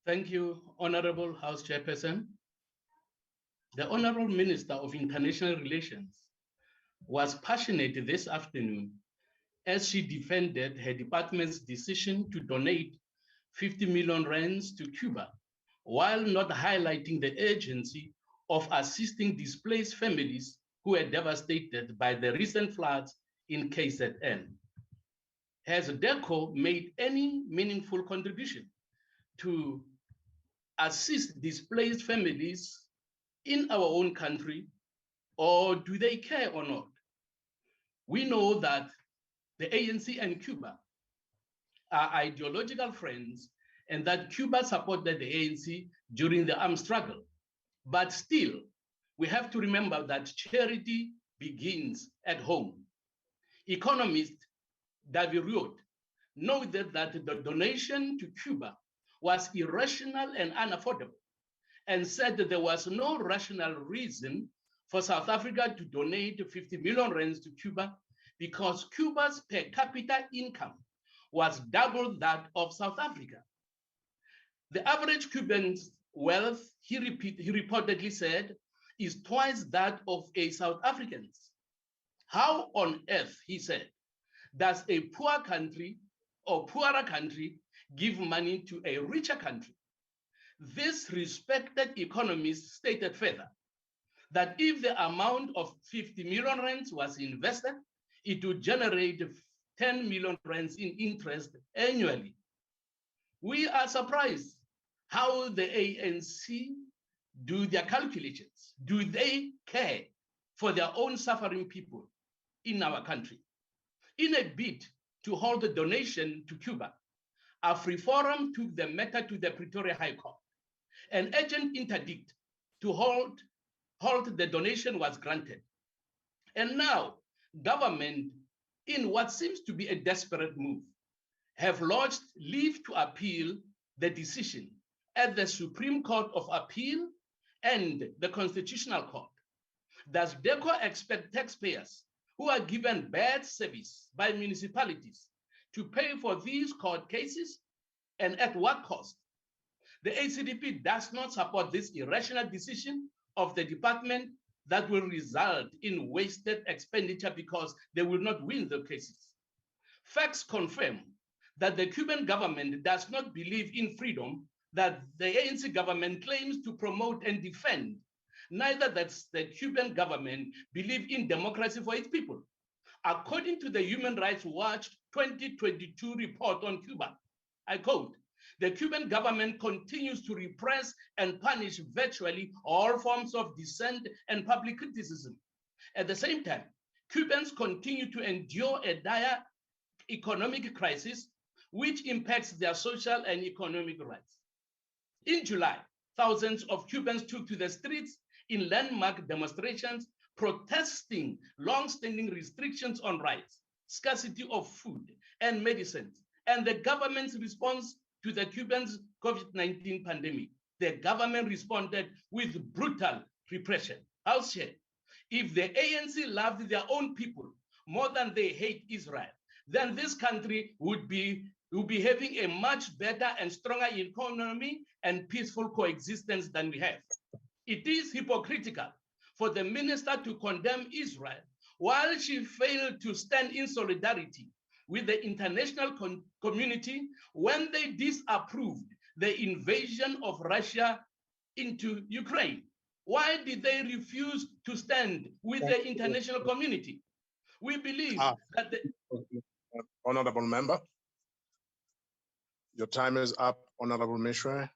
Thank you, Honorable House Chairperson. The Honorable Minister of International Relations was passionate this afternoon as she defended her department's decision to donate 50 million rands to Cuba, while not highlighting the urgency of assisting displaced families who were devastated by the recent floods in KZN. Has DECO made any meaningful contribution to assist displaced families in our own country, or do they care or not? We know that the ANC and Cuba are ideological friends and that Cuba supported the ANC during the armed struggle. But still, we have to remember that charity begins at home. Economist David Riot noted that the donation to Cuba was irrational and unaffordable, and said that there was no rational reason for South Africa to donate 50 million rands to Cuba because Cuba's per capita income was double that of South Africa. The average Cuban's wealth, he reportedly said, is twice that of a South African's. How on earth, he said, does a poor country or poorer country give money to a richer country? This respected economist stated further that if the amount of 50 million rands was invested, it would generate 10 million rands in interest annually. We are surprised how the ANC do their calculations. Do they care for their own suffering people in our country? In a bid to hold the donation to Cuba, AfriForum took the matter to the Pretoria High Court. An urgent interdict to halt the donation was granted. And now, government, in what seems to be a desperate move, have lodged leave to appeal the decision at the Supreme Court of Appeal and the Constitutional Court. Does DECO expect taxpayers who are given bad service by municipalities to pay for these court cases, and at what cost? The ACDP does not support this irrational decision of the department that will result in wasted expenditure because they will not win the cases. Facts confirm that the Cuban government does not believe in freedom that the ANC government claims to promote and defend. Neither does the Cuban government believe in democracy for its people. According to the Human Rights Watch 2022 report on Cuba, I quote, "The Cuban government continues to repress and punish virtually all forms of dissent and public criticism. At the same time, Cubans continue to endure a dire economic crisis which impacts their social and economic rights." In July, thousands of Cubans took to the streets in landmark demonstrations protesting long-standing restrictions on rights, scarcity of food and medicines, and the government's response to the Cubans' COVID-19 pandemic. The government responded with brutal repression. House Chair, if the ANC loved their own people more than they hate Israel, then this country would be having a much better and stronger economy and peaceful coexistence than we have. It is hypocritical for the minister to condemn Israel while she failed to stand in solidarity with the international community when they disapproved the invasion of Russia into Ukraine. Why did they refuse to stand with the international community? We believe that the Honorable member, your time is up, Honorable Meshoe.